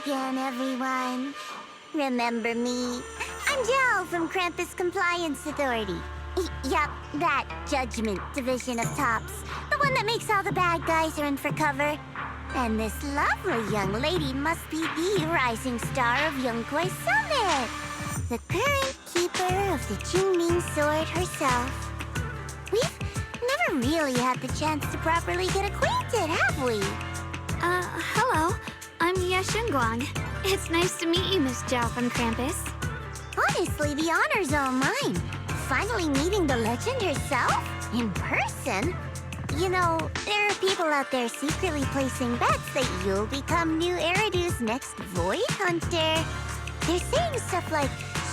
again, everyone. Remember me? I'm Zhao from Krampus Compliance Authority. Yup, that Judgment Division of Tops. The one that makes all the bad guys run for cover. And this lovely young lady must be the rising star of Yongkoi Summit. The current keeper of the Qingming Sword herself. We've never really had the chance to properly get acquainted, have we? Hello. I'm Yashunguang. It's nice to meet you, Miss Zhao from Krampus. Honestly, the honor's all mine. Finally meeting the legend herself? In person? You know, there are people out there secretly placing bets that you'll become new Eridu's next Void Hunter. They're saying stuff like,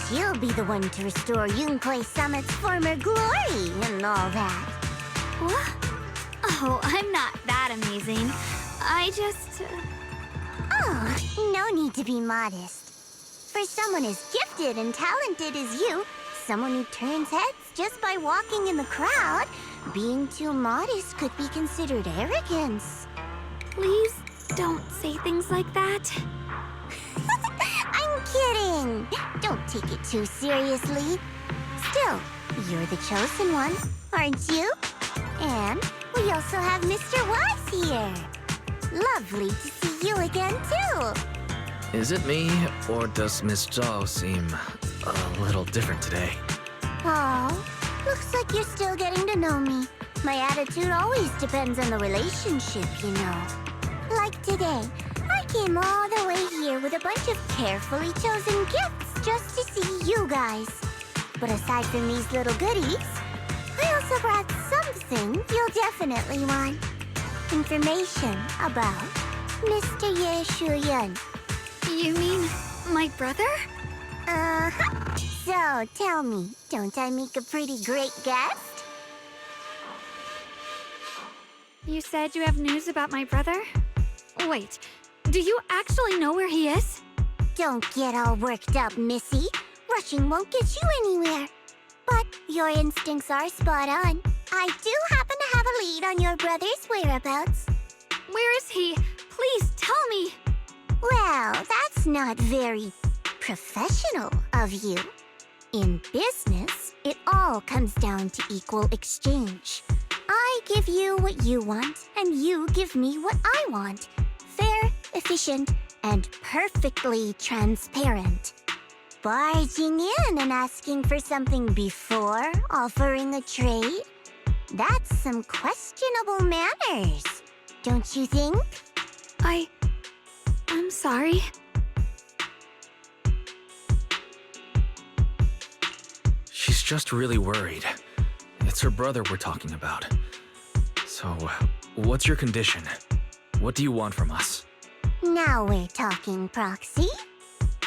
she'll be the one to restore Yongkoi Summit's former glory and all that. What? Oh, I'm not that amazing. I just... Oh, no need to be modest. For someone as gifted and talented as you, someone who turns heads just by walking in the crowd, being too modest could be considered arrogance. Please don't say things like that. I'm kidding. Don't take it too seriously. Still, you're the chosen one, aren't you? And we also have Mr. Wise here. Lovely to see you again, too. Is it me, or does Miss Zhao seem a little different today? Oh, looks like you're still getting to know me. My attitude always depends on the relationship, you know. Like today, I came all the way here with a bunch of carefully chosen gifts just to see you guys. But aside from these little goodies, I also brought something you'll definitely want. Information about Mr. Ye Shuyun. You mean my brother? Uh-huh. So, tell me, don't I make a pretty great guest? You said you have news about my brother? Wait, do you actually know where he is? Don't get all worked up, Missy. Rushing won't get you anywhere. But your instincts are spot on. I do happen to have a lead on your brother's whereabouts. Where is he? Please tell me. Well, that's not very professional of you. In business, it all comes down to equal exchange. I give you what you want, and you give me what I want. Fair, efficient, and perfectly transparent. Barging in and asking for something before offering a trade? That's some questionable manners, don't you think? I'm sorry. She's just really worried. It's her brother we're talking about. So, what's your condition? What do you want from us? Now we're talking, Proxy.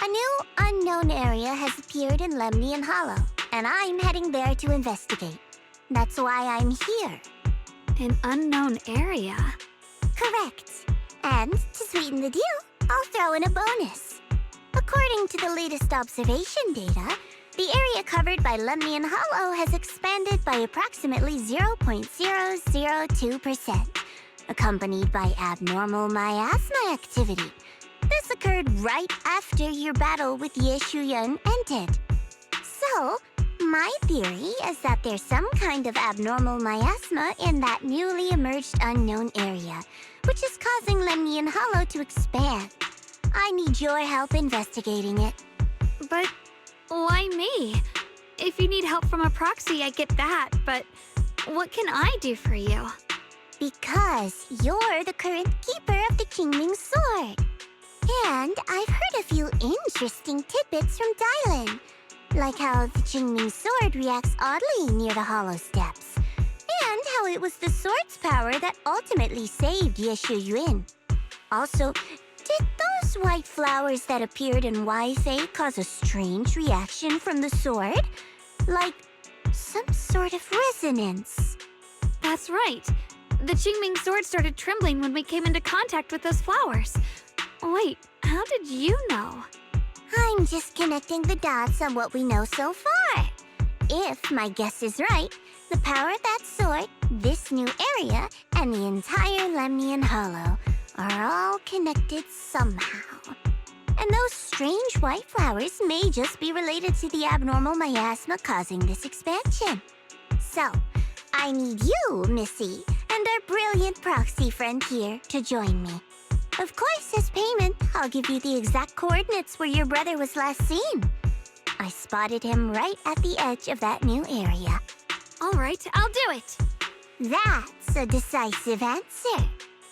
A new unknown area has appeared in Lemnian Hollow, and I'm heading there to investigate. That's why I'm here. An unknown area? Correct. And to sweeten the deal, I'll throw in a bonus. According to the latest observation data, the area covered by Lemnian Hollow has expanded by approximately 0.002%, accompanied by abnormal miasma activity. This occurred right after your battle with Ye Shuyun ended. So, my theory is that there's some kind of abnormal miasma in that newly emerged unknown area, which is causing Lemnian Hollow to expand. I need your help investigating it. But why me? If you need help from a proxy, I get that, but what can I do for you? Because you're the current keeper of the Qingming Sword. And I've heard a few interesting tidbits from Dylan, like how the Qingming Sword reacts oddly near the hollow steps, and how it was the sword's power that ultimately saved Ye Shuyun. Also, did those white flowers that appeared in Waifei cause a strange reaction from the sword? Like some sort of resonance. That's right. The Qingming Sword started trembling when we came into contact with those flowers. Wait, how did you know? I'm just connecting the dots on what we know so far. If my guess is right, the power of that sword, this new area, and the entire Lemnian Hollow are all connected somehow. and those strange white flowers may just be related to the abnormal miasma causing this expansion. So, I need you, Missy, and our brilliant proxy friend here to join me. Of course, as payment, I'll give you the exact coordinates where your brother was last seen. I spotted him right at the edge of that new area. All right, I'll do it. That's a decisive answer.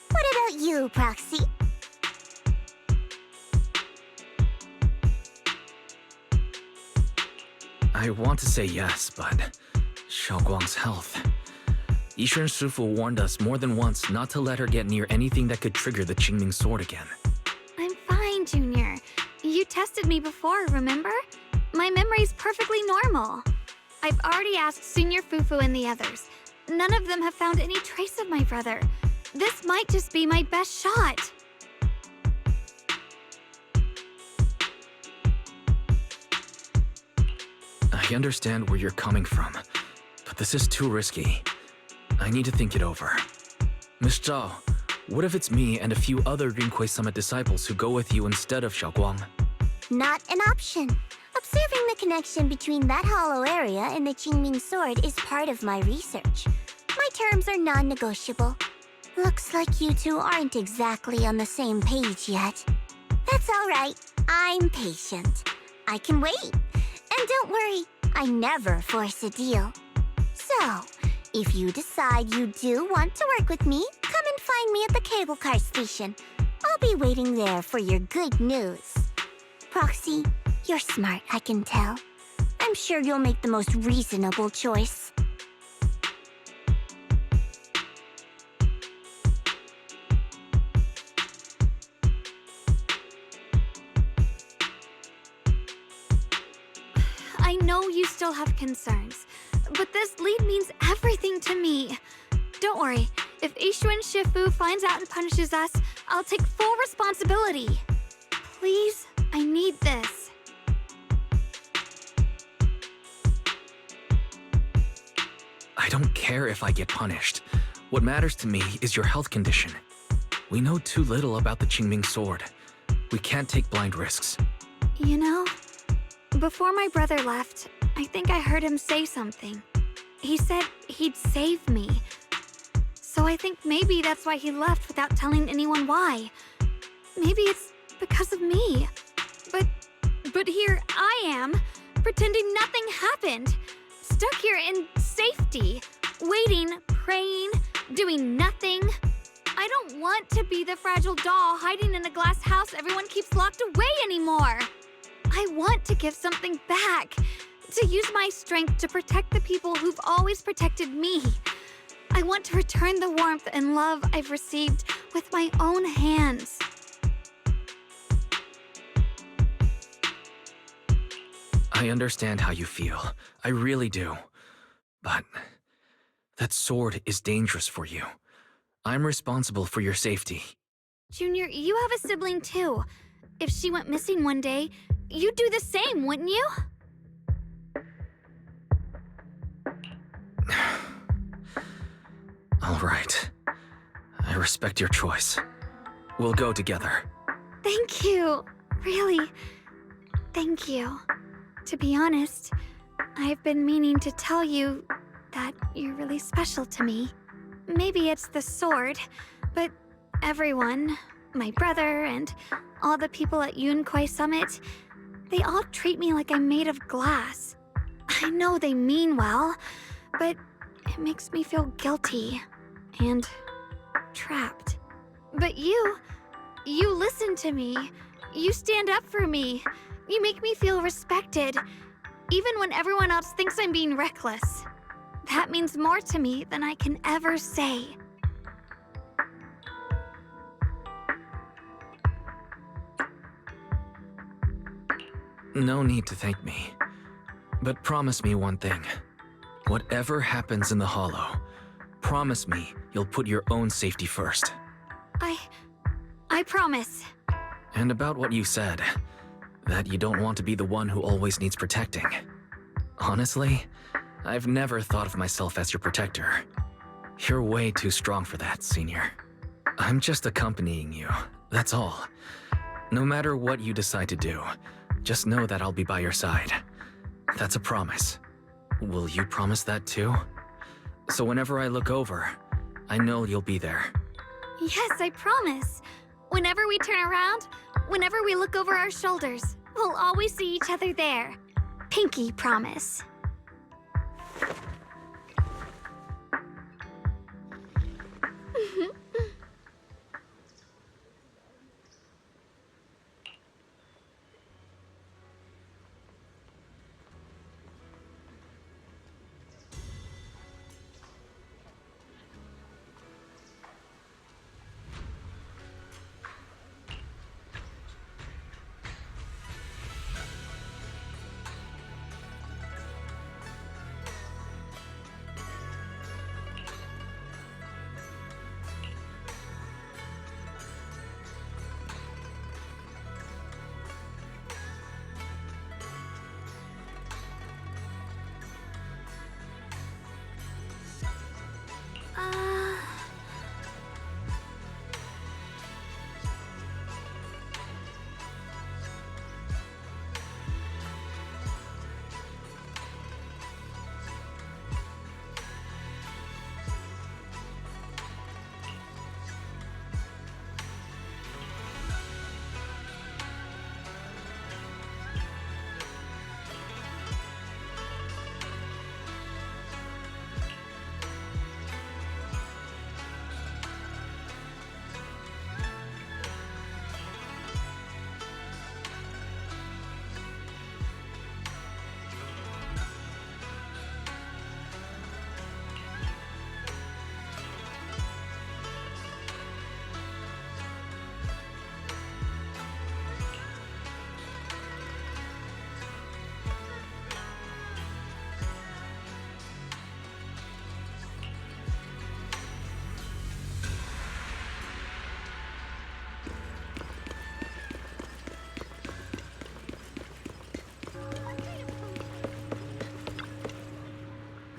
What about you, Proxy? I want to say yes, but Xiaoguang's health. Yishun Shifu warned us more than once not to let her get near anything that could trigger the Qingming sword again. I'm fine, Junior. You tested me before, remember? My memory's perfectly normal. I've already asked Senior Fufu and the others. None of them have found any trace of my brother. This might just be my best shot. I understand where you're coming from, but this is too risky. I need to think it over. Miss Zhao, what if it's me and a few other Yunhui Summit disciples who go with you instead of Xiaoguang? Not an option. Observing the connection between that hollow area and the Qingming sword is part of my research. My terms are non-negotiable. Looks like you two aren't exactly on the same page yet. That's all right. I'm patient. I can wait. And don't worry, I never force a deal. So, if you decide you do want to work with me, come and find me at the cable car station. I'll be waiting there for your good news. Proxy, you're smart, I can tell. I'm sure you'll make the most reasonable choice. I know you still have concerns, but this lead means everything to me. Don't worry, if Yishun Shifu finds out and punishes us, I'll take full responsibility. Please, I need this. I don't care if I get punished. What matters to me is your health condition. We know too little about the Qingming sword. We can't take blind risks. You know, before my brother left, I think I heard him say something. He said he'd save me. So I think maybe that's why he left without telling anyone why. Maybe it's because of me. But here I am, pretending nothing happened. Stuck here in safety, waiting, praying, doing nothing. I don't want to be the fragile doll hiding in a glass house everyone keeps locked away anymore. I want to give something back, to use my strength to protect the people who've always protected me. I want to return the warmth and love I've received with my own hands. I understand how you feel. I really do. But that sword is dangerous for you. I'm responsible for your safety. Junior, you have a sibling too. If she went missing one day, you'd do the same, wouldn't you? All right. I respect your choice. We'll go together. Thank you. Really, thank you. To be honest, I've been meaning to tell you that you're really special to me. Maybe it's the sword, but everyone, my brother and all the people at Yunhui Summit, they all treat me like I'm made of glass. I know they mean well, but it makes me feel guilty and trapped. But you listen to me. You stand up for me. You make me feel respected, even when everyone else thinks I'm being reckless. That means more to me than I can ever say. No need to thank me. But promise me one thing. Whatever happens in the Hollow, promise me you'll put your own safety first. I promise. And about what you said, that you don't want to be the one who always needs protecting. Honestly, I've never thought of myself as your protector. You're way too strong for that, Senior. I'm just accompanying you, that's all. No matter what you decide to do, just know that I'll be by your side. That's a promise. Will you promise that too? So whenever I look over, I know you'll be there. Yes, I promise. Whenever we turn around, whenever we look over our shoulders, we'll always see each other there. Pinky promise.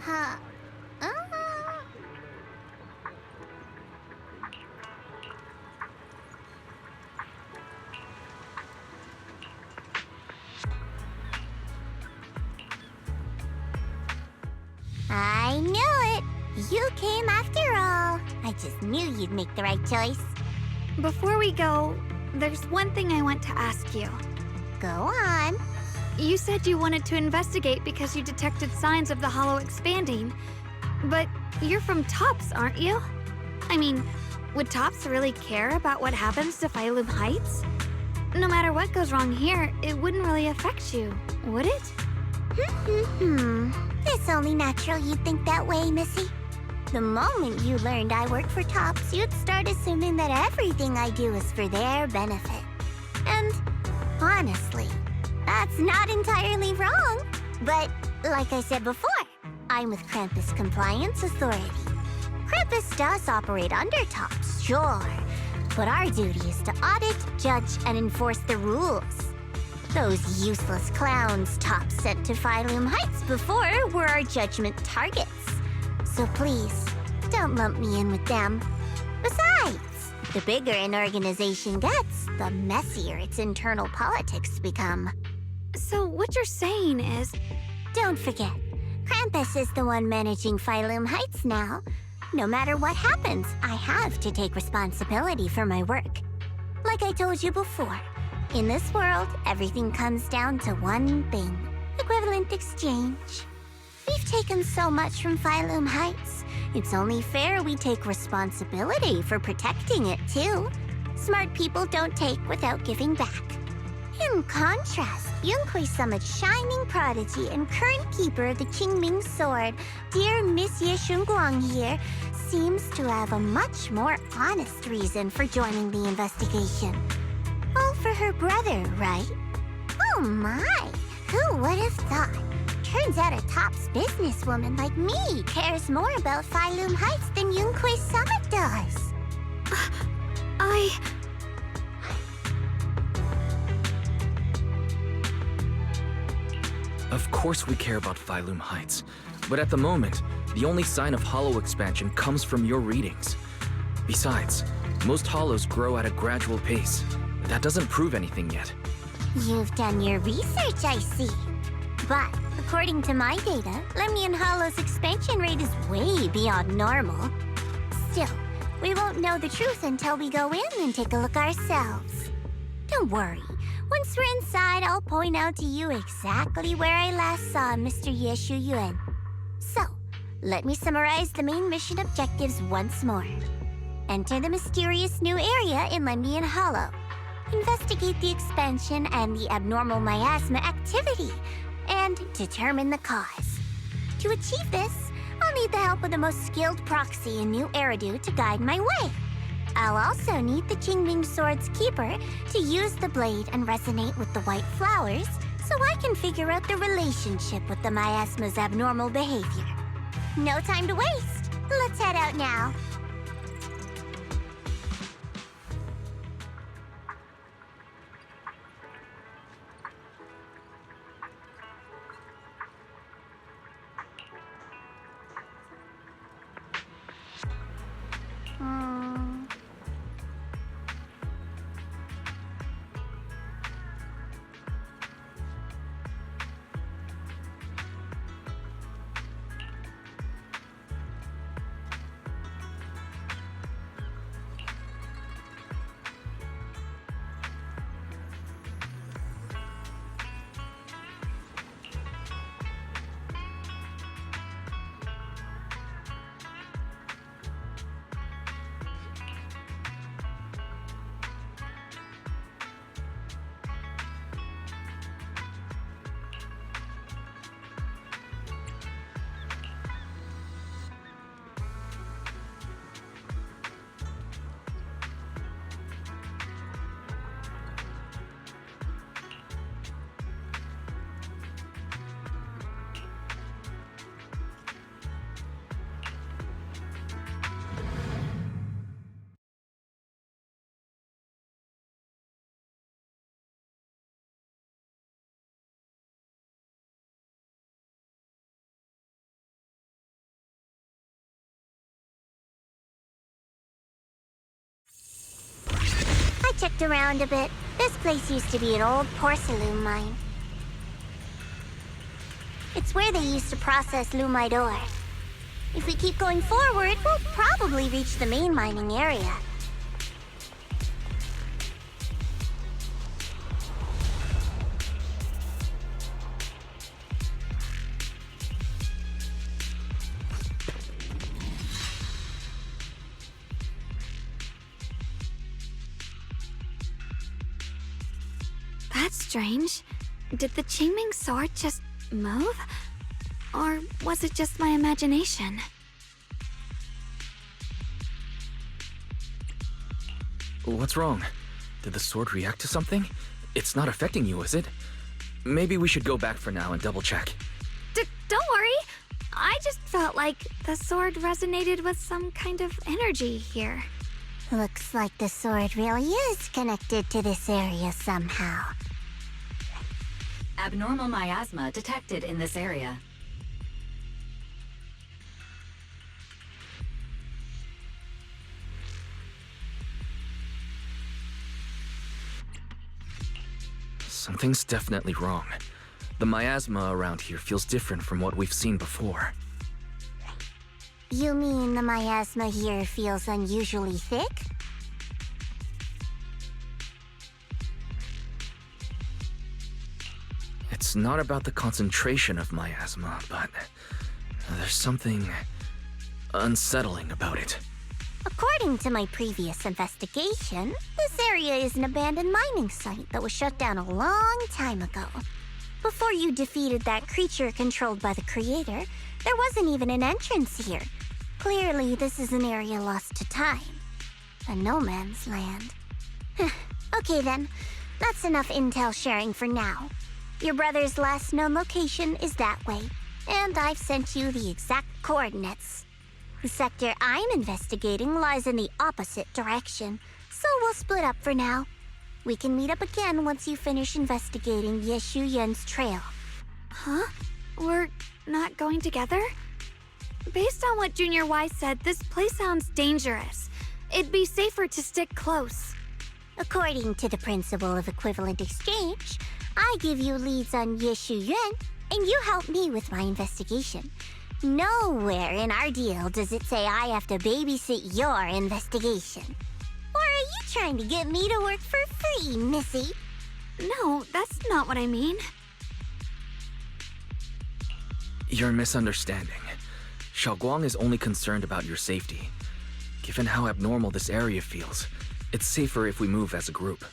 Huh. I knew it! You came after all. I just knew you'd make the right choice. Before we go, there's one thing I want to ask you. Go on. You said you wanted to investigate because you detected signs of the hollow expanding. But you're from Tops, aren't you? I mean, would Tops really care about what happens to Phylum Heights? No matter what goes wrong here, it wouldn't really affect you, would it? It's only natural you'd think that way, Missy. The moment you learned I work for Tops, you'd start assuming that everything I do is for their benefit. And honestly, that's not entirely wrong. But like I said before, I'm with Krampus Compliance Authority. Krampus does operate under Tops, sure. But our duty is to audit, judge, and enforce the rules. Those useless clowns Tops sent to Phylum Heights before were our judgment targets. So please, don't lump me in with them. Besides, the bigger an organization gets, the messier its internal politics become. So what you're saying is... Don't forget, Krampus is the one managing Phylum Heights now. No matter what happens, I have to take responsibility for my work. Like I told you before, in this world, everything comes down to one thing: equivalent exchange. We've taken so much from Phylum Heights. It's only fair we take responsibility for protecting it, too. Smart people don't take without giving back. In contrast, Yunhui-summit's shining prodigy and current keeper of the Qingming Sword, dear Miss Ye Shunguang here, seems to have a much more honest reason for joining the investigation. All for her brother, right? Oh my! Who would have thought? Turns out a Tops businesswoman like me cares more about Phylum Heights than Yunhui Summit does. Of course we care about Phylum Heights, but at the moment, the only sign of hollow expansion comes from your readings. Besides, most hollows grow at a gradual pace, That doesn't prove anything yet. You've done your research, I see. But according to my data, Lemnian Hollow's expansion rate is way beyond normal. Still, we won't know the truth until we go in and take a look ourselves. Don't worry. Once we're inside, I'll point out to you exactly where I last saw Mr. Ye Shuyuan. So, let me summarize the main mission objectives once more. Enter the mysterious new area in Lemnian Hollow. Investigate the expansion and the abnormal miasma activity, and determine the cause. To achieve this, I'll need the help of the most skilled proxy in New Eridu to guide my way. I'll also need the Qingming Sword's keeper to use the blade and resonate with the white flowers so I can figure out the relationship with the miasma's abnormal behavior. No time to waste. Let's head out now. I checked around a bit. This place used to be an old porcelain mine. It's where they used to process lumite ore. If we keep going forward, we'll probably reach the main mining area. That's strange. Did the Qingming Sword just move? Or was it just my imagination? What's wrong? Did the sword react to something? It's not affecting you, is it? Maybe we should go back for now and double check. Don't worry. I just felt like the sword resonated with some kind of energy here. Looks like the sword really is connected to this area somehow. Abnormal miasma detected in this area. Something's definitely wrong. The miasma around here feels different from what we've seen before. You mean the miasma here feels unusually thick? It's not about the concentration of miasma, but there's something unsettling about it. According to my previous investigation, this area is an abandoned mining site that was shut down a long time ago. Before you defeated that creature controlled by the creator, there wasn't even an entrance here. Clearly, this is an area lost to time. A no man's land. Okay then, that's enough intel sharing for now. Your brother's last known location is that way, and I've sent you the exact coordinates. The sector I'm investigating lies in the opposite direction, so we'll split up for now. We can meet up again once you finish investigating Ye Shuyuan's trail. Huh? We're not going together? Based on what Junior Y said, this place sounds dangerous. It'd be safer to stick close. According to the principle of equivalent exchange, I give you leads on Yeshu Yuan, and you help me with my investigation. Nowhere in our deal does it say I have to babysit your investigation. Or are you trying to get me to work for free, Missy? No, that's not what I mean. You're misunderstanding. Xiaoguang is only concerned about your safety. Given how abnormal this area feels, it's safer if we move as a group.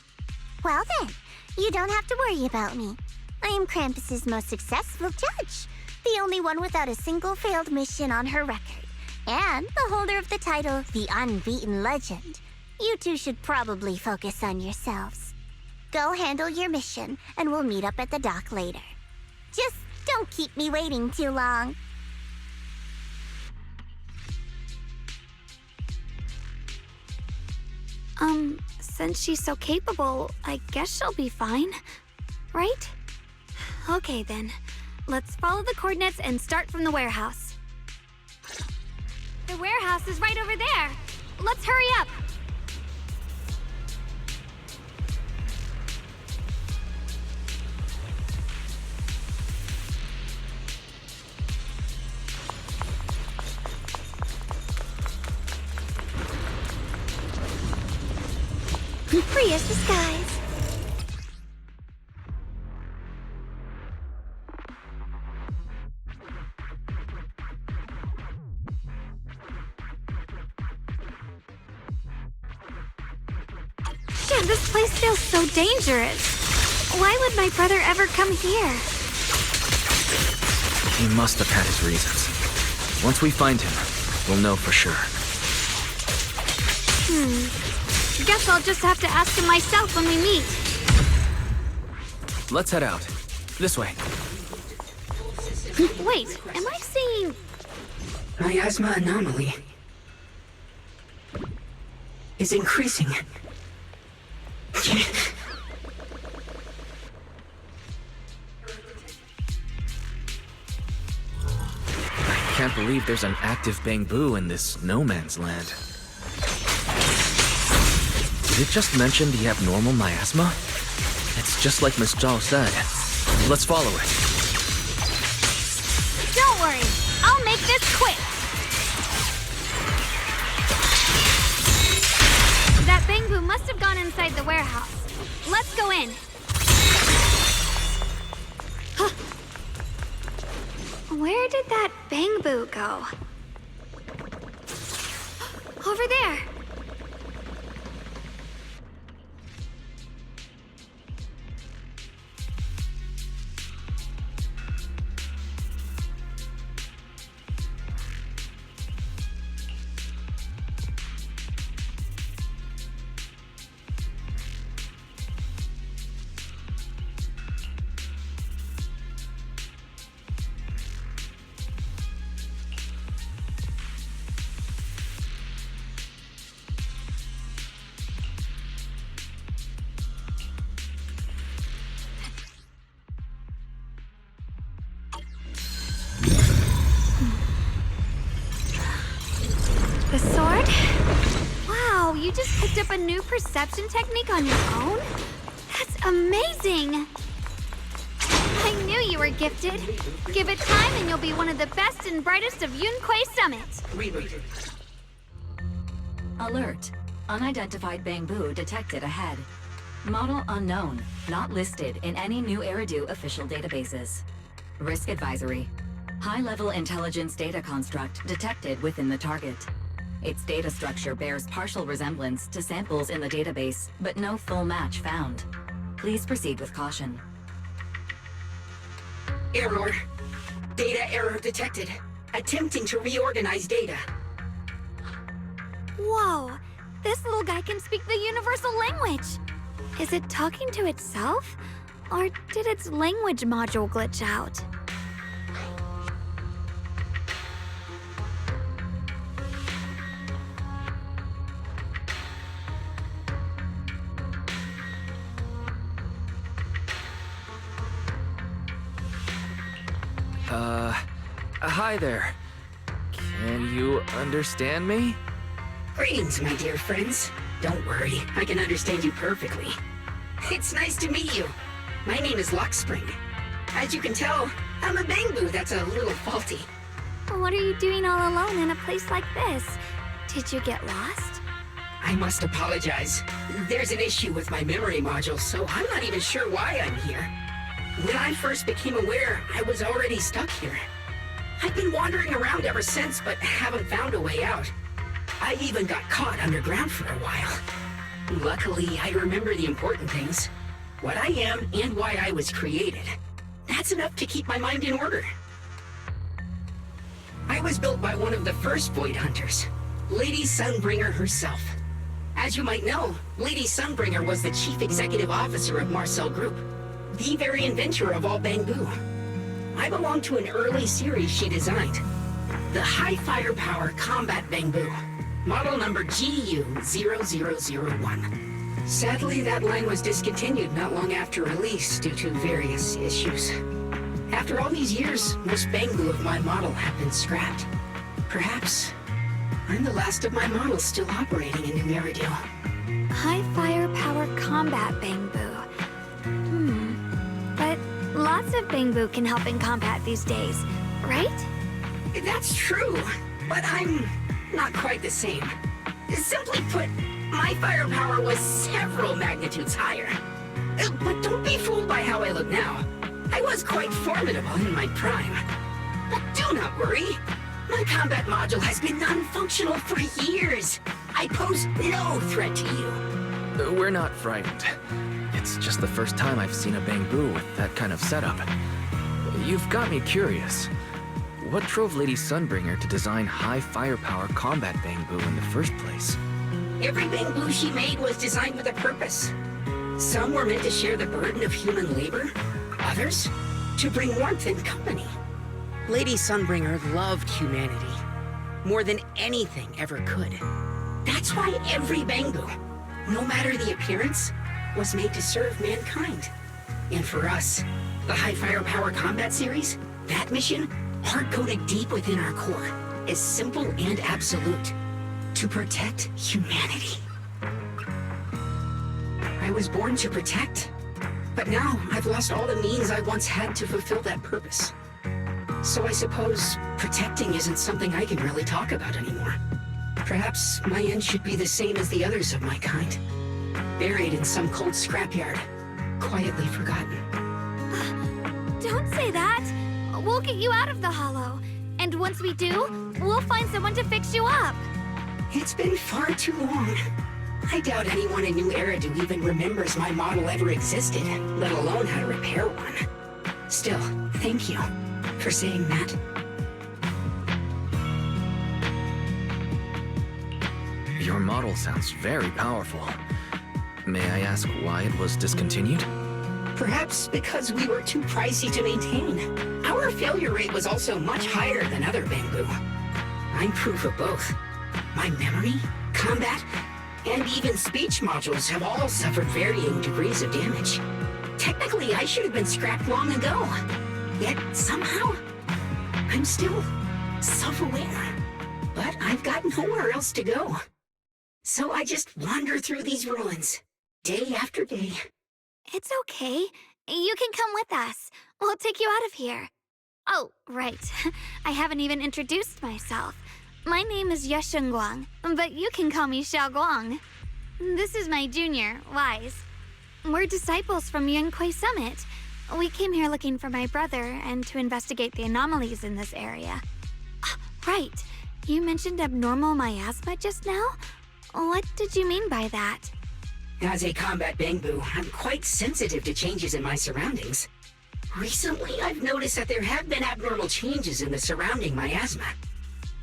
Well then, you don't have to worry about me. I am Krampus's most successful judge, the only one without a single failed mission on her record, and the holder of the title, the Unbeaten Legend. You two should probably focus on yourselves. Go handle your mission, and we'll meet up at the dock later. Just don't keep me waiting too long. Since she's so capable, I guess she'll be fine, right? Okay then, let's follow the coordinates and start from the warehouse. The warehouse is right over there. Let's hurry up. Free as the skies. Damn, this place feels so dangerous. Why would my brother ever come here? He must have had his reasons. Once we find him, we'll know for sure. Guess I'll just have to ask him myself when we meet. Let's head out. This way. Wait, am I seeing... Miasma anomaly is increasing. I can't believe there's an active bamboo in this no man's land. Did it just mention the abnormal miasma? It's just like Miss Zhao said. Let's follow it. Don't worry, I'll make this quick. That bamboo must have gone inside the warehouse. Let's go in. Where did that bamboo go? Over there. The sword? Wow, you just picked up a new perception technique on your own? That's amazing! I knew you were gifted. Give it time and you'll be one of the best and brightest of Yunquei Summit. Alert. Unidentified bamboo detected ahead. Model unknown. Not listed in any new Eridu official databases. Risk advisory. High-level intelligence data construct detected within the target. Its data structure bears partial resemblance to samples in the database, but no full match found. Please proceed with caution. Error. Data error detected. Attempting to reorganize data. Whoa, this little guy can speak the universal language. Is it talking to itself? Or did its language module glitch out? Hi there. Can you understand me? Greetings, my dear friends. Don't worry, I can understand you perfectly. It's nice to meet you. My name is Luckspring. As you can tell, I'm a Bangbu that's a little faulty. What are you doing all alone in a place like this? Did you get lost? I must apologize. There's an issue with my memory module, so I'm not even sure why I'm here. When I first became aware, I was already stuck here. I've been wandering around ever since, but haven't found a way out. I even got caught underground for a while. Luckily, I remember the important things. What I am and why I was created. That's enough to keep my mind in order. I was built by one of the first Void Hunters, Lady Sunbringer herself. As you might know, Lady Sunbringer was the chief executive officer of Marcel Group, the very inventor of all Bangbu. I belong to an early series she designed, the High Firepower Combat Bangbu, model number GU0001. Sadly, that line was discontinued not long after release due to various issues. After all these years, most Bangbu of my model have been scrapped. Perhaps I'm the last of my models still operating in New Eridu. High firepower combat Bangbu. But lots of Bangbu can help in combat these days, right? That's true, but I'm not quite the same. Simply put, my firepower was several magnitudes higher. But don't be fooled by how I look now. I was quite formidable in my prime. But do not worry. My combat module has been non-functional for years. I pose no threat to you. We're not frightened. It's just the first time I've seen a Bangbu with that kind of setup. You've got me curious. What drove Lady Sunbringer to design high firepower combat Bangbu in the first place? Every Bangbu she made was designed with a purpose. Some were meant to share the burden of human labor. Others, to bring warmth and company. Lady Sunbringer loved humanity more than anything ever could. That's why every Bangbu, no matter the appearance, was made to serve mankind. And for us, the High Firepower Combat Series, that mission, hard-coded deep within our core, is simple and absolute. To protect humanity. I was born to protect, but now I've lost all the means I once had to fulfill that purpose. So I suppose protecting isn't something I can really talk about anymore. Perhaps my end should be the same as the others of my kind. Buried in some cold scrapyard, quietly forgotten. Don't say that! We'll get you out of the hollow. And once we do, we'll find someone to fix you up. It's been far too long. I doubt anyone in New Eridu even remembers my model ever existed, let alone how to repair one. Still, thank you for saying that. Your model sounds very powerful. May I ask why it was discontinued? Perhaps because we were too pricey to maintain. Our failure rate was also much higher than other Bangbu. I'm proof of both. My memory, combat, and even speech modules have all suffered varying degrees of damage. Technically, I should have been scrapped long ago. Yet, somehow, I'm still self-aware. But I've got nowhere else to go. So I just wander through these ruins, day after day. It's okay. You can come with us. We'll take you out of here. Oh, right. I haven't even introduced myself. My name is Guang, but you can call me Guang. This is my junior, Wise. We're disciples from Yunquay Summit. We came here looking for my brother and to investigate the anomalies in this area. Right. You mentioned abnormal miasma just now? What did you mean by that? As a combat Bangbu, I'm quite sensitive to changes in my surroundings. Recently, I've noticed that there have been abnormal changes in the surrounding miasma.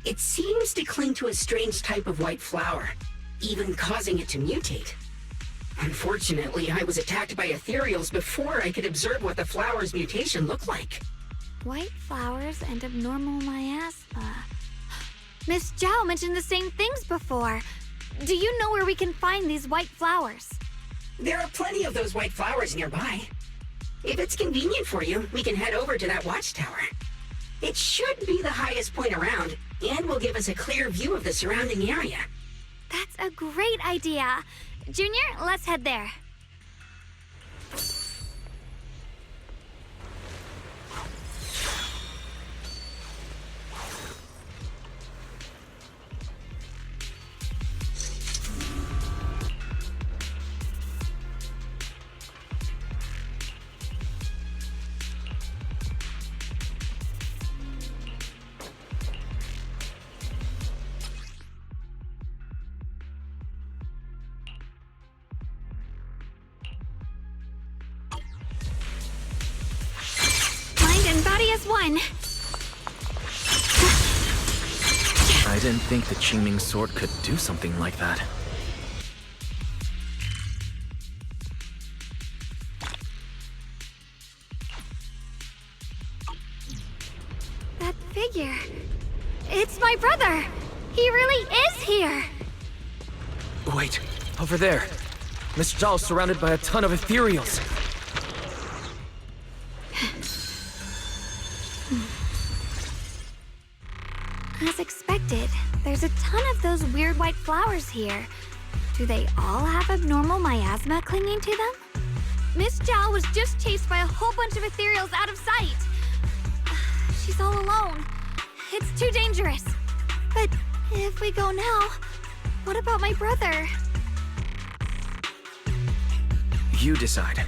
It seems to cling to a strange type of white flower, even causing it to mutate. Unfortunately, I was attacked by ethereals before I could observe what the flower's mutation looked like. White flowers and abnormal miasma. Miss Zhao mentioned the same things before. Do you know where we can find these white flowers? There are plenty of those white flowers nearby. If it's convenient for you, we can head over to that watchtower. It should be the highest point around, and will give us a clear view of the surrounding area. That's a great idea. Junior, let's head there. Body as one. I didn't think the Qingming sword could do something like that. That figure. It's my brother. He really is here. Wait, over there. Miss Zhao surrounded by a ton of ethereals. As expected, there's a ton of those weird white flowers here. Do they all have abnormal miasma clinging to them? Miss Zhao was just chased by a whole bunch of ethereals out of sight. She's all alone. It's too dangerous. But if we go now, what about my brother? You decide.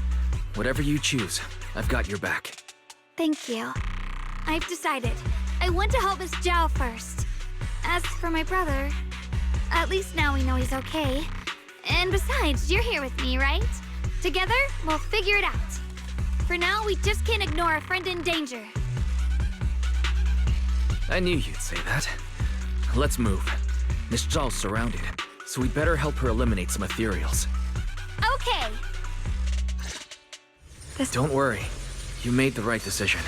Whatever you choose, I've got your back. Thank you. I've decided. I want to help Miss Zhao first. As for my brother, at least now we know he's okay. And besides, you're here with me, right? Together, we'll figure it out. For now, we just can't ignore a friend in danger. I knew you'd say that. Let's move. Miss Zhao's surrounded, so we'd better help her eliminate some ethereals. Okay. Don't worry. You made the right decision.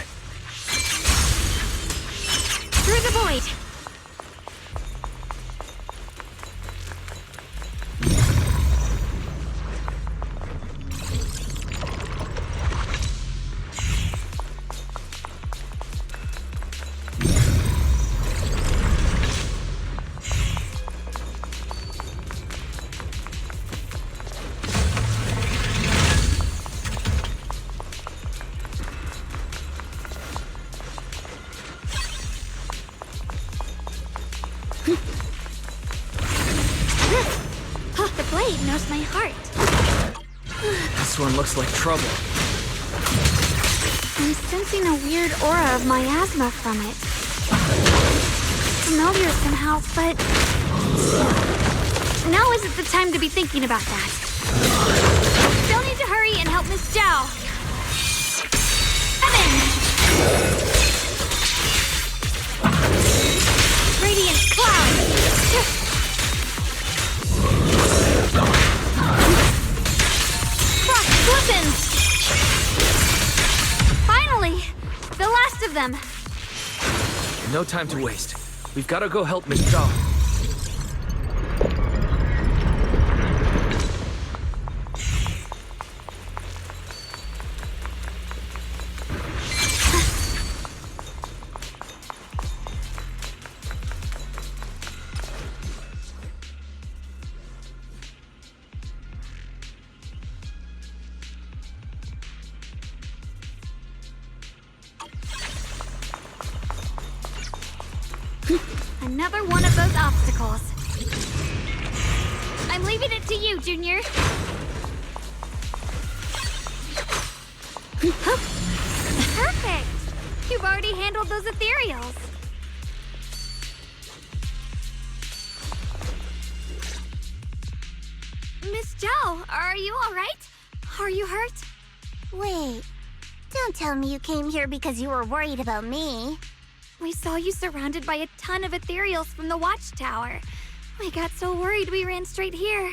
Through the void! The blade knows my heart. This one looks like trouble. I'm sensing a weird aura of miasma from it. Familiar somehow, but... now isn't the time to be thinking about that. Still need to hurry and help Miss Zhao. Radiant cloud! Cross weapons! Finally! The last of them! No time to waste. We've got to go help Miss Zhao. Another one of those obstacles. I'm leaving it to you, Junior. Perfect! You've already handled those ethereals. Miss Zhao, are you all right? Are you hurt? Wait, don't tell me you came here because you were worried about me. We saw you surrounded by a ton of ethereals from the watchtower. We got so worried we ran straight here.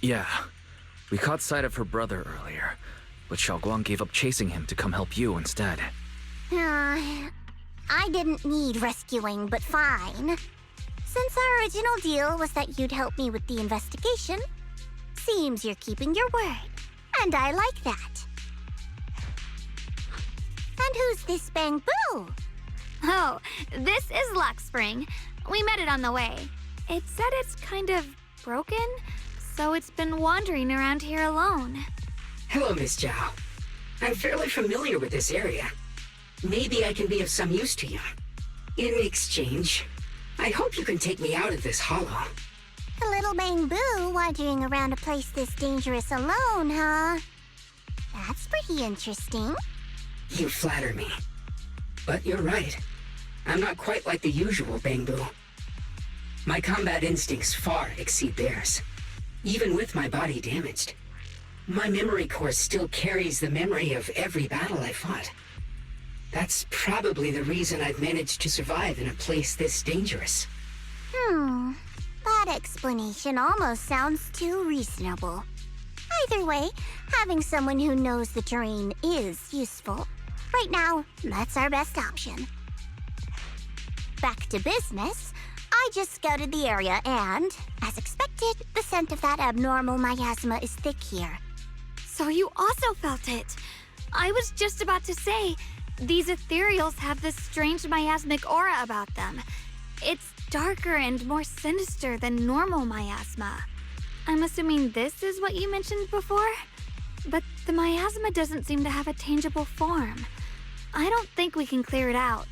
Yeah, we caught sight of her brother earlier, but Xiaoguang gave up chasing him to come help you instead. I didn't need rescuing, but fine. Since our original deal was that you'd help me with the investigation, seems you're keeping your word, and I like that. And who's this Bang Boo? Oh, this is Luck Spring. We met it on the way. It said it's kind of broken, so it's been wandering around here alone. Hello, Miss Zhao. I'm fairly familiar with this area. Maybe I can be of some use to you. In exchange, I hope you can take me out of this hollow. A little bamboo wandering around a place this dangerous alone, huh? That's pretty interesting. You flatter me. But you're right. I'm not quite like the usual bamboo. My combat instincts far exceed theirs. Even with my body damaged, my memory core still carries the memory of every battle I fought. That's probably the reason I've managed to survive in a place this dangerous. That explanation almost sounds too reasonable. Either way, having someone who knows the terrain is useful. Right now, that's our best option. Back to business. I just scouted the area and, as expected, the scent of that abnormal miasma is thick here. So you also felt it. I was just about to say, these ethereals have this strange miasmic aura about them. It's darker and more sinister than normal miasma. I'm assuming this is what you mentioned before? But the miasma doesn't seem to have a tangible form. I don't think we can clear it out.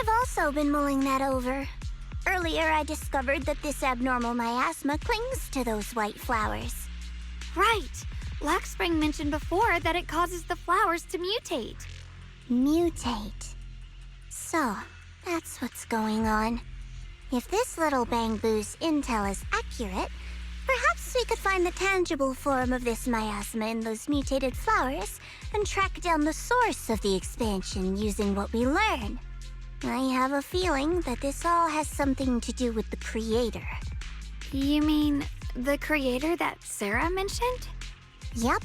I've also been mulling that over. Earlier, I discovered that this abnormal miasma clings to those white flowers. Right. Blackspring mentioned before that it causes the flowers to mutate. Mutate. So, that's what's going on. If this little bamboo's intel is accurate, perhaps we could find the tangible form of this miasma in those mutated flowers and track down the source of the expansion using what we learn. I have a feeling that this all has something to do with the creator. You mean the creator that Sarah mentioned? Yep,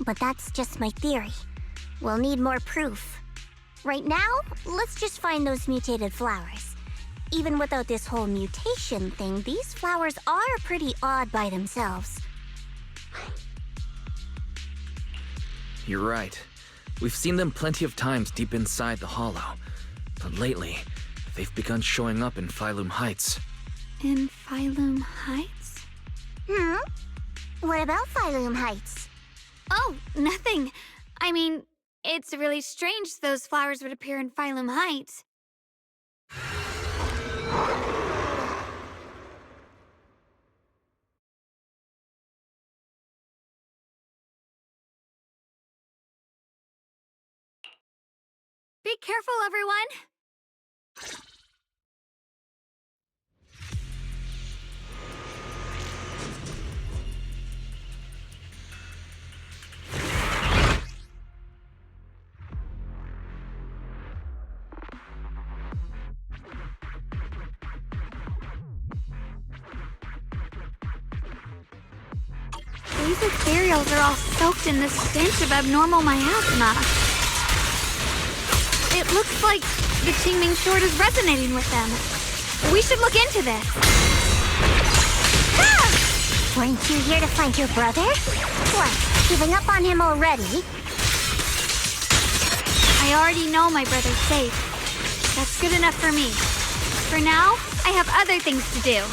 but that's just my theory. We'll need more proof. Right now, let's just find those mutated flowers. Even without this whole mutation thing, these flowers are pretty odd by themselves. You're right. We've seen them plenty of times deep inside the hollow. But lately, they've begun showing up in Phylum Heights. In Phylum Heights? What about Phylum Heights? Oh, nothing. I mean, it's really strange those flowers would appear in Phylum Heights. Be careful, everyone! These ethereals are all soaked in the stench of abnormal miasma. It looks like the Qingming sword is resonating with them. We should look into this. Ah! Weren't you here to find your brother? What, giving up on him already? I already know my brother's safe. That's good enough for me. For now, I have other things to do.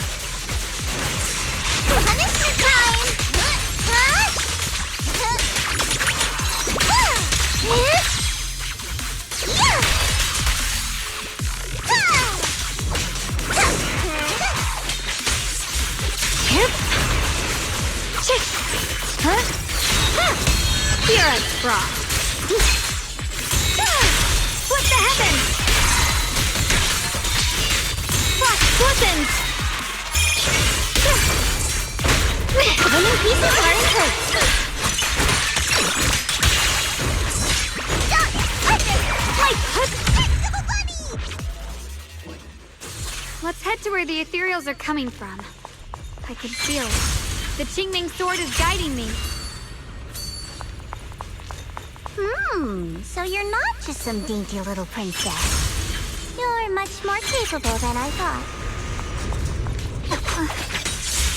Punishment time! You're a frog. What the heavens? Frost glistens! Winning pieces are in place. Let's head to where the ethereals are coming from. I can feel it. The Qingming sword is guiding me. So you're not just some dainty little princess. You're much more capable than I thought.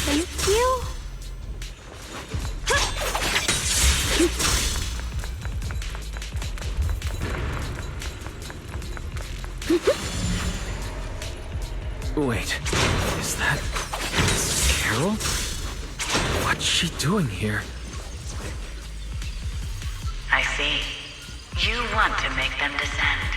Thank you. Wait. she doing here? I see. You want to make them descend.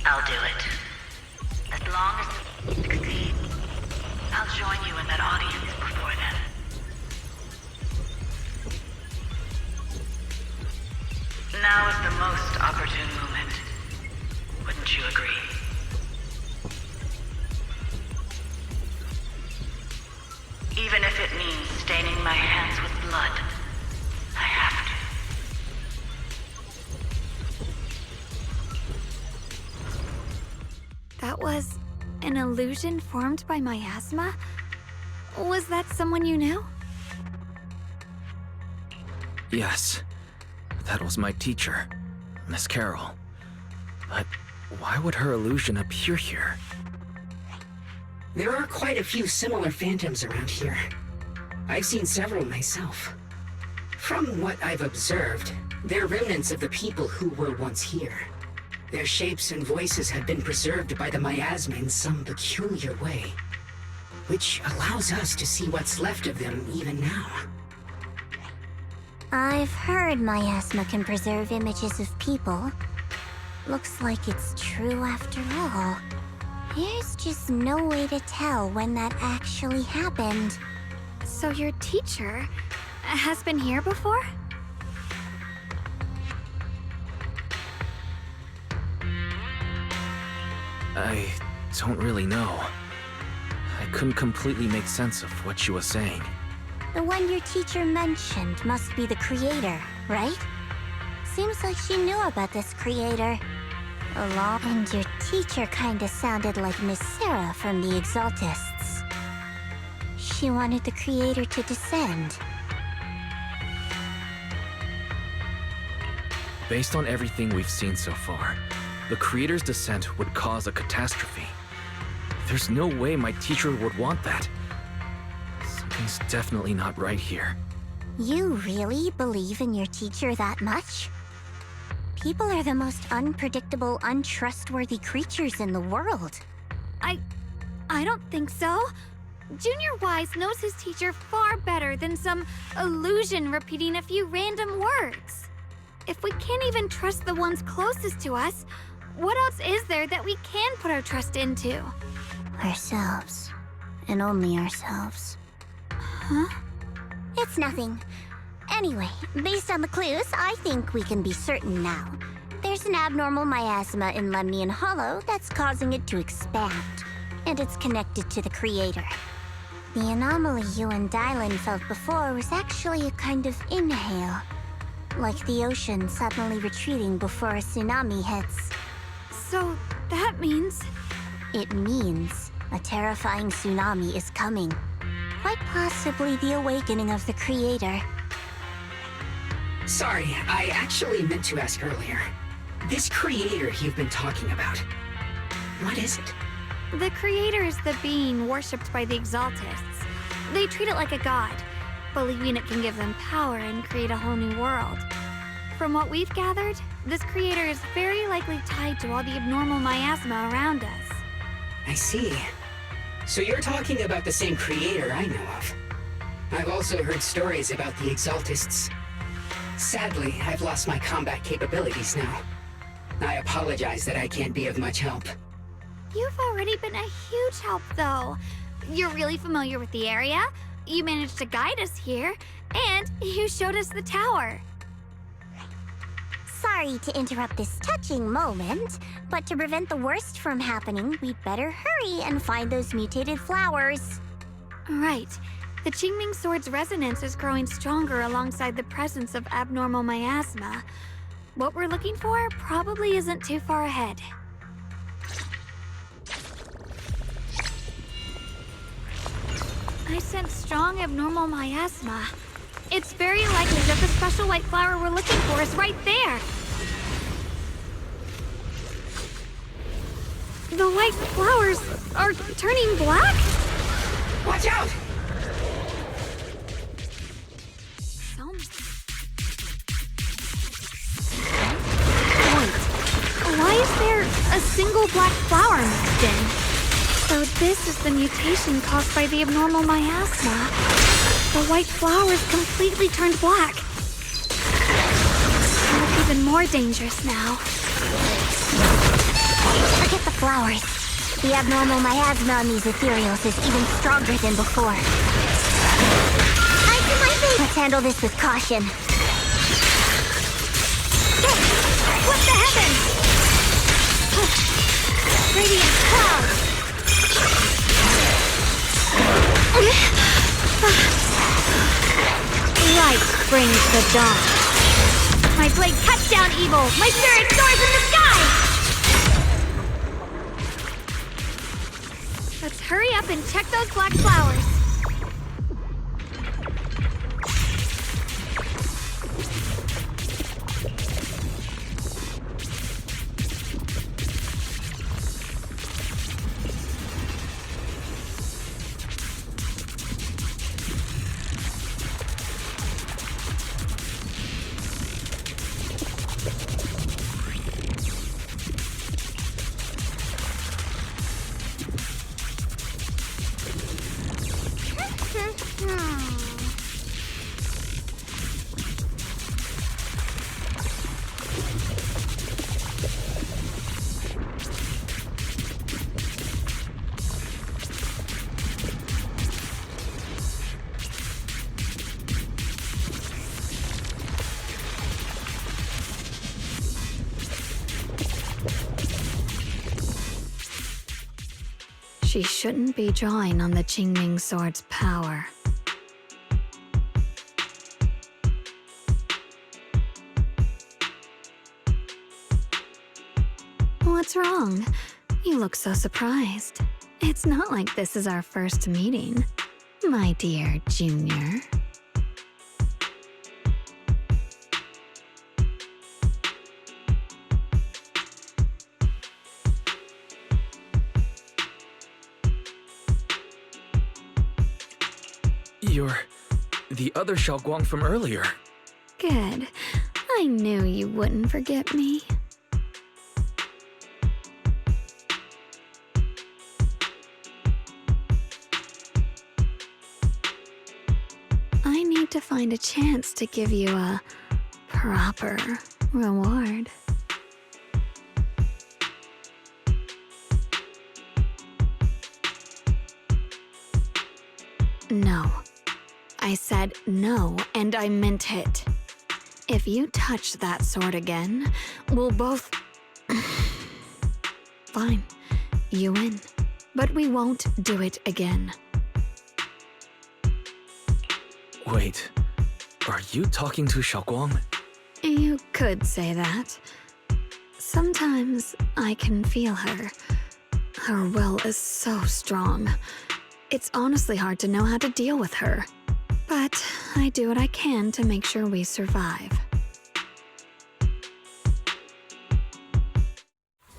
I'll do it. As long as you succeed, I'll join you in that audience before then. Now is the most opportune moment. Wouldn't you agree? Even if it means staining my hands with blood, I have to. That was an illusion formed by miasma? Was that someone you knew? Yes. That was my teacher, Miss Carol. But why would her illusion appear here? There are quite a few similar phantoms around here. I've seen several myself. From what I've observed, they're remnants of the people who were once here. Their shapes and voices have been preserved by the miasma in some peculiar way, which allows us to see what's left of them even now. I've heard miasma can preserve images of people. Looks like it's true after all. There's just no way to tell when that actually happened. So your teacher has been here before? I don't really know. I couldn't completely make sense of what she was saying. The one your teacher mentioned must be the creator, right? Seems like she knew about this creator. And your teacher kinda sounded like Miss Sarah from the Exaltists. She wanted the creator to descend. Based on everything we've seen so far, the creator's descent would cause a catastrophe. There's no way my teacher would want that. Something's definitely not right here. You really believe in your teacher that much? People are the most unpredictable, untrustworthy creatures in the world. I don't think so. Junior Wise knows his teacher far better than some illusion repeating a few random words. If we can't even trust the ones closest to us, what else is there that we can put our trust into? Ourselves. And only ourselves. Huh? It's nothing. Anyway, based on the clues, I think we can be certain now. There's an abnormal miasma in Lemnian Hollow that's causing it to expand, and it's connected to the creator. The anomaly you and Dylan felt before was actually a kind of inhale, like the ocean suddenly retreating before a tsunami hits. So that means... It means a terrifying tsunami is coming. Quite possibly the awakening of the creator. Sorry, I actually meant to ask earlier. This creator you've been talking about, what is it? The creator is the being worshipped by the Exaltists. They treat it like a god, believing it can give them power and create a whole new world. From what we've gathered, this creator is very likely tied to all the abnormal miasma around us. I see. So you're talking about the same creator I know of. I've also heard stories about the Exaltists. Sadly, I've lost my combat capabilities now. I apologize that I can't be of much help. You've already been a huge help, though. You're really familiar with the area, you managed to guide us here, and you showed us the tower. Sorry to interrupt this touching moment, but to prevent the worst from happening, we'd better hurry and find those mutated flowers. Right. The Qingming Sword's resonance is growing stronger alongside the presence of abnormal miasma. What we're looking for probably isn't too far ahead. I sense strong abnormal miasma. It's very likely that the special white flower we're looking for is right there. The white flowers are turning black? Watch out! Wait, why is there a single black flower mixed in? So this is the mutation caused by the abnormal miasma. The white flowers completely turned black. They look even more dangerous now. Forget the flowers. The abnormal miasma on these ethereals is even stronger than before. I do my best. Let's handle this with caution. What the heavens? Radiant clouds. Light brings the dawn. My blade cuts down evil. My spirit soars in the sky. Let's hurry up and check those black flowers. She shouldn't be drawing on the Qingming sword's power. What's wrong? You look so surprised. It's not like this is our first meeting, my dear Junior. You're the other Xiaoguang from earlier. Good. I knew you wouldn't forget me. I need to find a chance to give you a proper reward. No. I said no, and I meant it. If you touch that sword again, we'll both... Fine. You win. But we won't do it again. Wait, are you talking to Xiaoguang? You could say that. Sometimes I can feel her. Her will is so strong. It's honestly hard to know how to deal with her. But I do what I can to make sure we survive.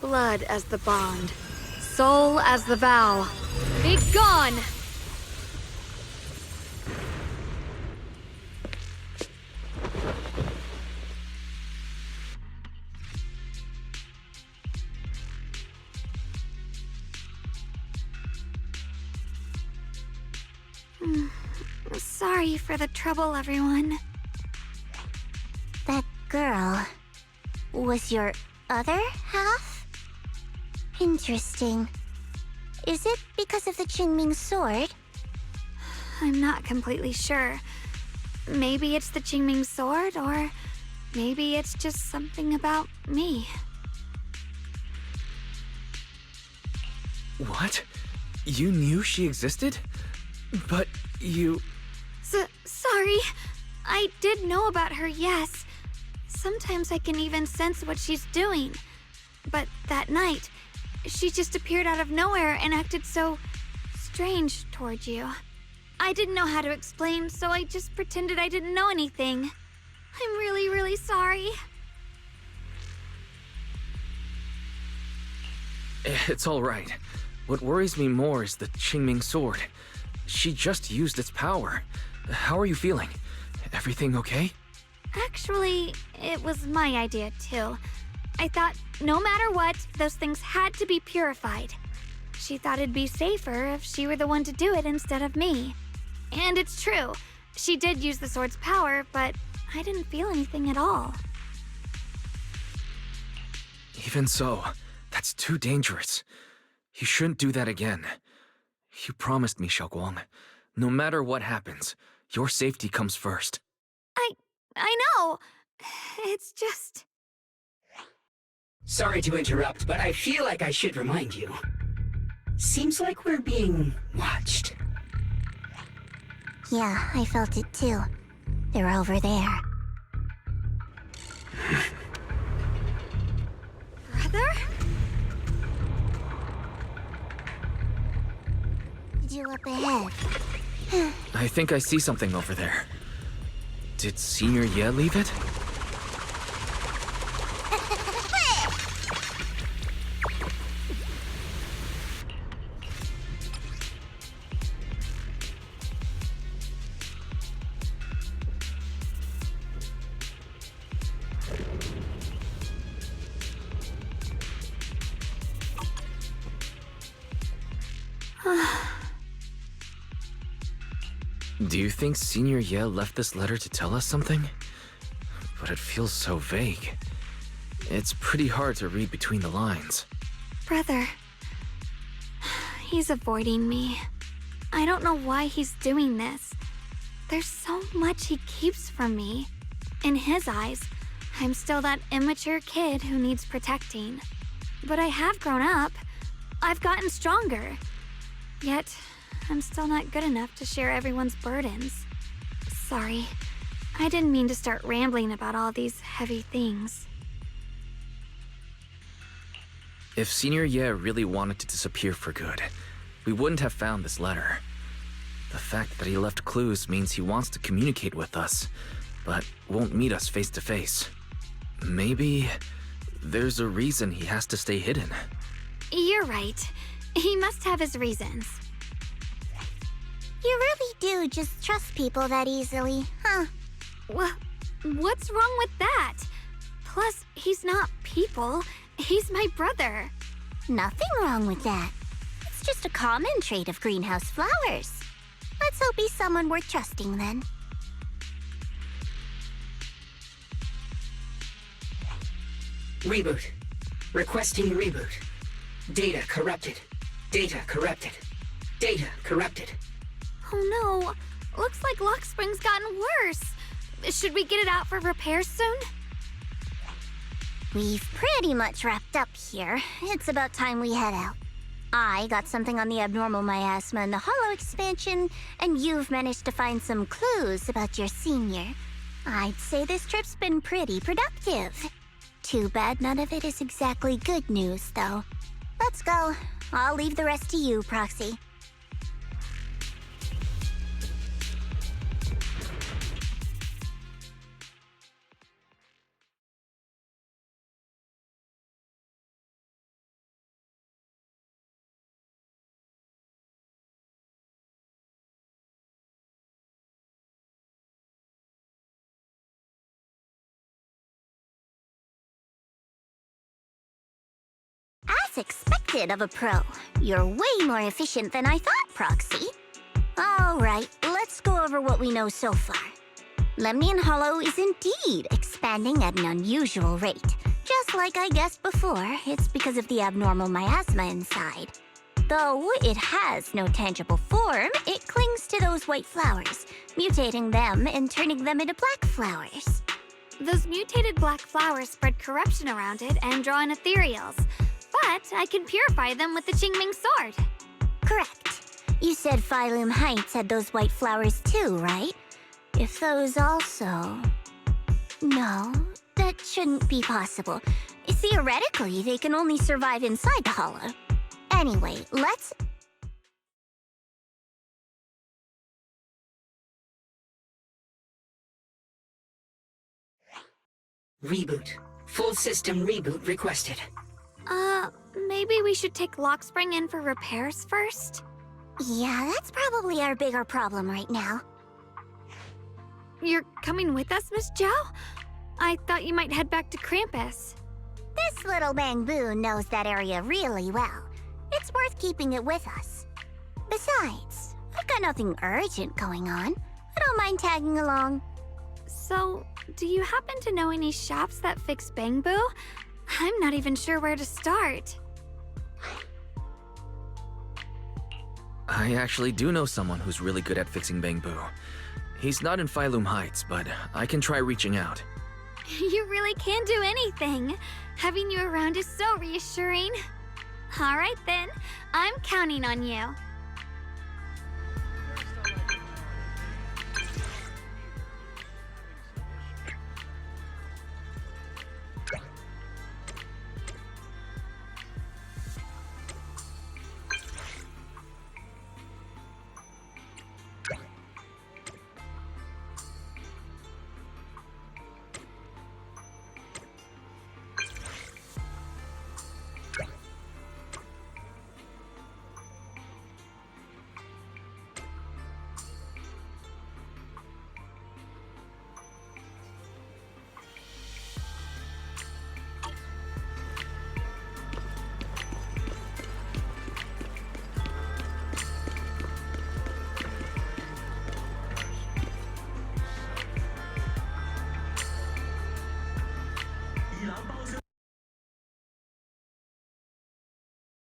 Blood as the bond. Soul as the vow. Be gone! Sorry for the trouble, everyone. That girl was your other half? Interesting. Is it because of the Qingming sword? I'm not completely sure. Maybe it's the Qingming sword, or maybe it's just something about me. What? You knew she existed? But you... Sorry. I did know about her, yes. Sometimes I can even sense what she's doing. But that night, she just appeared out of nowhere and acted so strange toward you. I didn't know how to explain, so I just pretended I didn't know anything. I'm really, really sorry. It's all right. What worries me more is the Qingming sword. She just used its power. How are you feeling? Everything okay? Actually, it was my idea too. I thought no matter what, those things had to be purified. She thought it'd be safer if she were the one to do it instead of me. And it's true. She did use the sword's power, but I didn't feel anything at all. Even so, that's too dangerous. You shouldn't do that again. You promised me, Xiaoguang. No matter what happens, your safety comes first. I know. It's just... Sorry to interrupt, but I feel like I should remind you. Seems like we're being watched. Yeah, I felt it too. They're over there. Brother? You up ahead. I think I see something over there. Did Senior Ye leave it? Do you think Senior Ye left this letter to tell us something? But it feels so vague. It's pretty hard to read between the lines. Brother. He's avoiding me. I don't know why he's doing this. There's so much he keeps from me. In his eyes, I'm still that immature kid who needs protecting. But I have grown up. I've gotten stronger. Yet, I'm still not good enough to share everyone's burdens. Sorry. I didn't mean to start rambling about all these heavy things. If Senior Ye really wanted to disappear for good, we wouldn't have found this letter. The fact that he left clues means he wants to communicate with us, but won't meet us face to face. Maybe there's a reason he has to stay hidden. You're right. He must have his reasons. You really do just trust people that easily, huh? What's wrong with that? Plus, he's not people. He's my brother. Nothing wrong with that. It's just a common trait of greenhouse flowers. Let's hope he's someone worth trusting then. Reboot. Requesting reboot. Data corrupted. Data corrupted. Data corrupted. Oh no. Looks like Lock Spring's gotten worse. Should we get it out for repairs soon? We've pretty much wrapped up here. It's about time we head out. I got something on the abnormal miasma and the hollow expansion, and you've managed to find some clues about your senior. I'd say this trip's been pretty productive. Too bad none of it is exactly good news, though. Let's go. I'll leave the rest to you, Proxy. As expected of a pro, you're way more efficient than I thought, Proxy. Alright, let's go over what we know so far. Lemnian Hollow is indeed expanding at an unusual rate. Just like I guessed before, it's because of the abnormal miasma inside. Though it has no tangible form, it clings to those white flowers, mutating them and turning them into black flowers. Those mutated black flowers spread corruption around it and draw in ethereals. But I can purify them with the Qingming sword. Correct. You said Phylum Heights had those white flowers too, right? If those also... No, that shouldn't be possible. Theoretically, they can only survive inside the hollow. Anyway, let's Reboot. Full system reboot requested. Maybe we should take Lockspring in for repairs first? Yeah, that's probably our bigger problem right now. You're coming with us, Miss Zhao? I thought you might head back to Krampus. This little Bamboo knows that area really well. It's worth keeping it with us. Besides, I've got nothing urgent going on. I don't mind tagging along. So, do you happen to know any shops that fix Bamboo? I'm not even sure where to start. I actually do know someone who's really good at fixing Bamboo. He's not in Phylum Heights, but I can try reaching out. You really can do anything. Having you around is so reassuring. All right then, I'm counting on you.